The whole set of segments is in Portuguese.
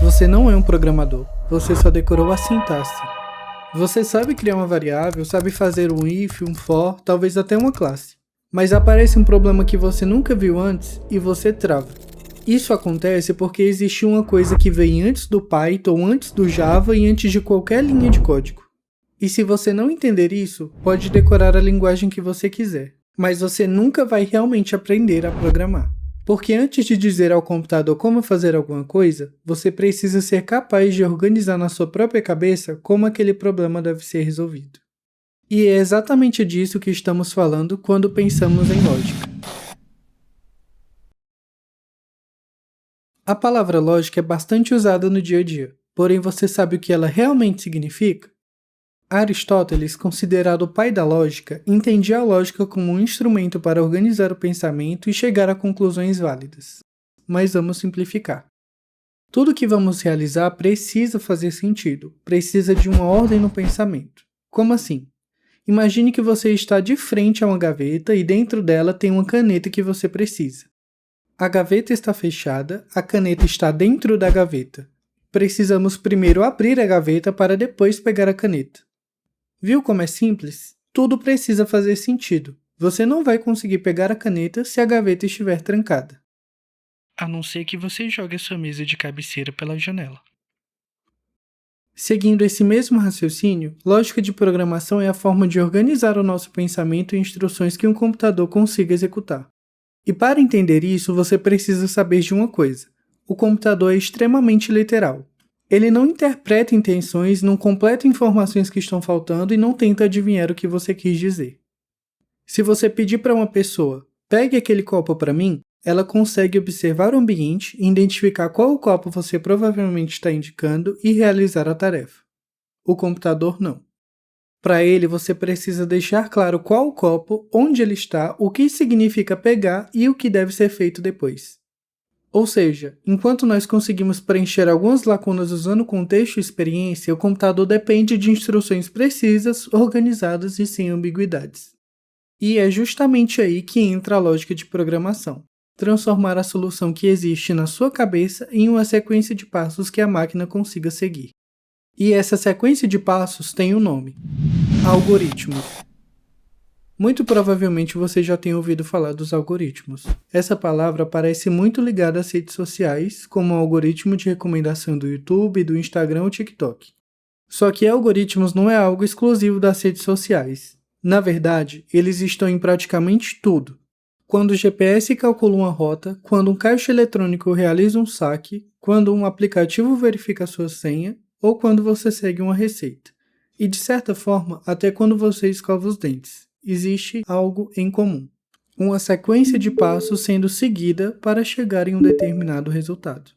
Você não é um programador, você só decorou a sintaxe. Você sabe criar uma variável, sabe fazer um if, um for, talvez até uma classe. Mas aparece um problema que você nunca viu antes e você trava. Isso acontece porque existe uma coisa que vem antes do Python, antes do Java e antes de qualquer linha de código. E se você não entender isso, pode decorar a linguagem que você quiser, mas você nunca vai realmente aprender a programar. Porque antes de dizer ao computador como fazer alguma coisa, você precisa ser capaz de organizar na sua própria cabeça como aquele problema deve ser resolvido. E é exatamente disso que estamos falando quando pensamos em lógica. A palavra lógica é bastante usada no dia a dia, porém você sabe o que ela realmente significa? Aristóteles, considerado o pai da lógica, entendia a lógica como um instrumento para organizar o pensamento e chegar a conclusões válidas. Mas vamos simplificar. Tudo que vamos realizar precisa fazer sentido, precisa de uma ordem no pensamento. Como assim? Imagine que você está de frente a uma gaveta e dentro dela tem uma caneta que você precisa. A gaveta está fechada, a caneta está dentro da gaveta. Precisamos primeiro abrir a gaveta para depois pegar a caneta. Viu como é simples? Tudo precisa fazer sentido. Você não vai conseguir pegar a caneta se a gaveta estiver trancada. A não ser que você jogue a sua mesa de cabeceira pela janela. Seguindo esse mesmo raciocínio, lógica de programação é a forma de organizar o nosso pensamento em instruções que um computador consiga executar. E para entender isso, você precisa saber de uma coisa. O computador é extremamente literal. Ele não interpreta intenções, não completa informações que estão faltando e não tenta adivinhar o que você quis dizer. Se você pedir para uma pessoa, pegue aquele copo para mim, ela consegue observar o ambiente, identificar qual copo você provavelmente está indicando e realizar a tarefa. O computador não. Para ele, você precisa deixar claro qual o copo, onde ele está, o que significa pegar e o que deve ser feito depois. Ou seja, enquanto nós conseguimos preencher algumas lacunas usando contexto e experiência, o computador depende de instruções precisas, organizadas e sem ambiguidades. E é justamente aí que entra a lógica de programação. Transformar a solução que existe na sua cabeça em uma sequência de passos que a máquina consiga seguir. E essa sequência de passos tem um nome: algoritmos. Muito provavelmente você já tenha ouvido falar dos algoritmos. Essa palavra parece muito ligada às redes sociais, como o algoritmo de recomendação do YouTube, do Instagram ou TikTok. Só que algoritmos não é algo exclusivo das redes sociais. Na verdade, eles estão em praticamente tudo. Quando o GPS calcula uma rota, quando um caixa eletrônico realiza um saque, quando um aplicativo verifica sua senha ou quando você segue uma receita. E de certa forma, até quando você escova os dentes. Existe algo em comum. Uma sequência de passos sendo seguida para chegar em um determinado resultado.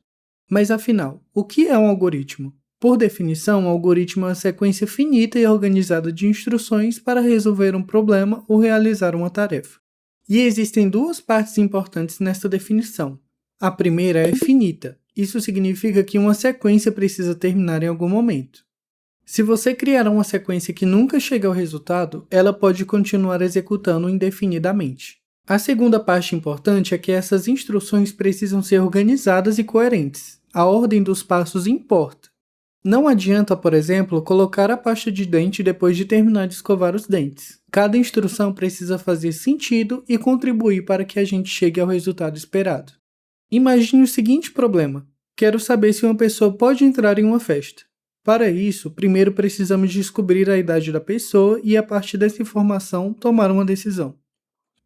Mas afinal, o que é um algoritmo? Por definição, um algoritmo é uma sequência finita e organizada de instruções para resolver um problema ou realizar uma tarefa. E existem duas partes importantes nesta definição. A primeira é finita. Isso significa que uma sequência precisa terminar em algum momento. Se você criar uma sequência que nunca chega ao resultado, ela pode continuar executando indefinidamente. A segunda parte importante é que essas instruções precisam ser organizadas e coerentes. A ordem dos passos importa. Não adianta, por exemplo, colocar a pasta de dente depois de terminar de escovar os dentes. Cada instrução precisa fazer sentido e contribuir para que a gente chegue ao resultado esperado. Imagine o seguinte problema. Quero saber se uma pessoa pode entrar em uma festa. Para isso, primeiro precisamos descobrir a idade da pessoa e, a partir dessa informação, tomar uma decisão.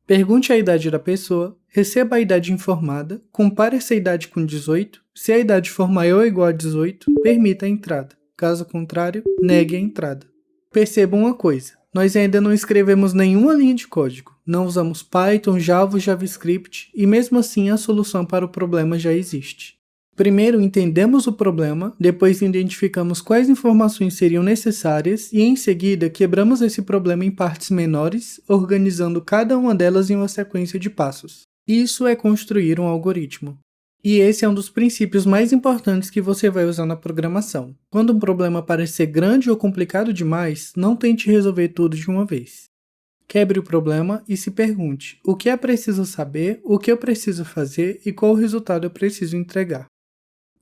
Pergunte a idade da pessoa, receba a idade informada, compare essa idade com 18, se a idade for maior ou igual a 18, permita a entrada. Caso contrário, negue a entrada. Perceba uma coisa, nós ainda não escrevemos nenhuma linha de código, não usamos Python, Java ou JavaScript e mesmo assim a solução para o problema já existe. Primeiro entendemos o problema, depois identificamos quais informações seriam necessárias e em seguida quebramos esse problema em partes menores, organizando cada uma delas em uma sequência de passos. Isso é construir um algoritmo. E esse é um dos princípios mais importantes que você vai usar na programação. Quando um problema parecer grande ou complicado demais, não tente resolver tudo de uma vez. Quebre o problema e se pergunte: o que é preciso saber, o que eu preciso fazer e qual resultado eu preciso entregar.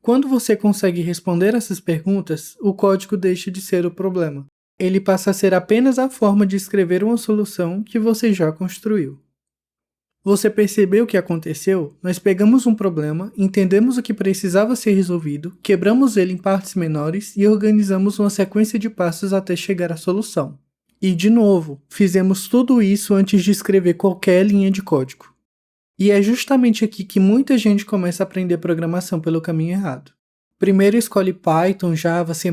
Quando você consegue responder essas perguntas, o código deixa de ser o problema. Ele passa a ser apenas a forma de escrever uma solução que você já construiu. Você percebeu o que aconteceu? Nós pegamos um problema, entendemos o que precisava ser resolvido, quebramos ele em partes menores e organizamos uma sequência de passos até chegar à solução. E, de novo, fizemos tudo isso antes de escrever qualquer linha de código. E é justamente aqui que muita gente começa a aprender programação pelo caminho errado. Primeiro escolhe Python, Java, C++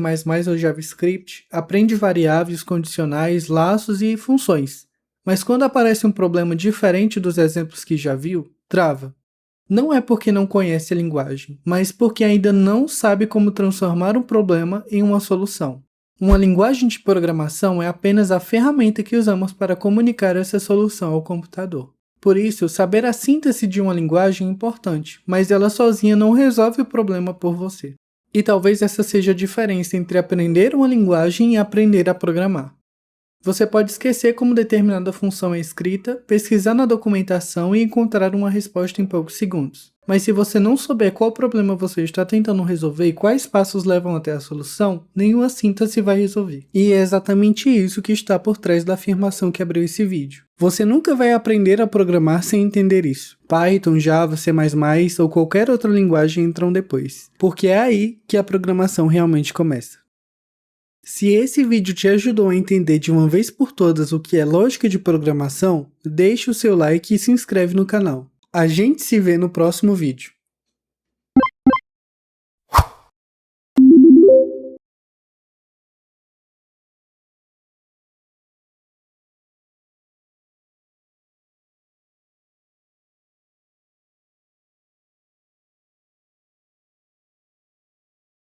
ou JavaScript, aprende variáveis, condicionais, laços e funções. Mas quando aparece um problema diferente dos exemplos que já viu, trava. Não é porque não conhece a linguagem, mas porque ainda não sabe como transformar um problema em uma solução. Uma linguagem de programação é apenas a ferramenta que usamos para comunicar essa solução ao computador. Por isso, saber a síntese de uma linguagem é importante, mas ela sozinha não resolve o problema por você. E talvez essa seja a diferença entre aprender uma linguagem e aprender a programar. Você pode esquecer como determinada função é escrita, pesquisar na documentação e encontrar uma resposta em poucos segundos. Mas se você não souber qual problema você está tentando resolver e quais passos levam até a solução, nenhuma síntese vai resolver. E é exatamente isso que está por trás da afirmação que abriu esse vídeo. Você nunca vai aprender a programar sem entender isso. Python, Java, C++ ou qualquer outra linguagem entram depois, porque é aí que a programação realmente começa. Se esse vídeo te ajudou a entender de uma vez por todas o que é lógica de programação, deixe o seu like e se inscreve no canal. A gente se vê no próximo vídeo.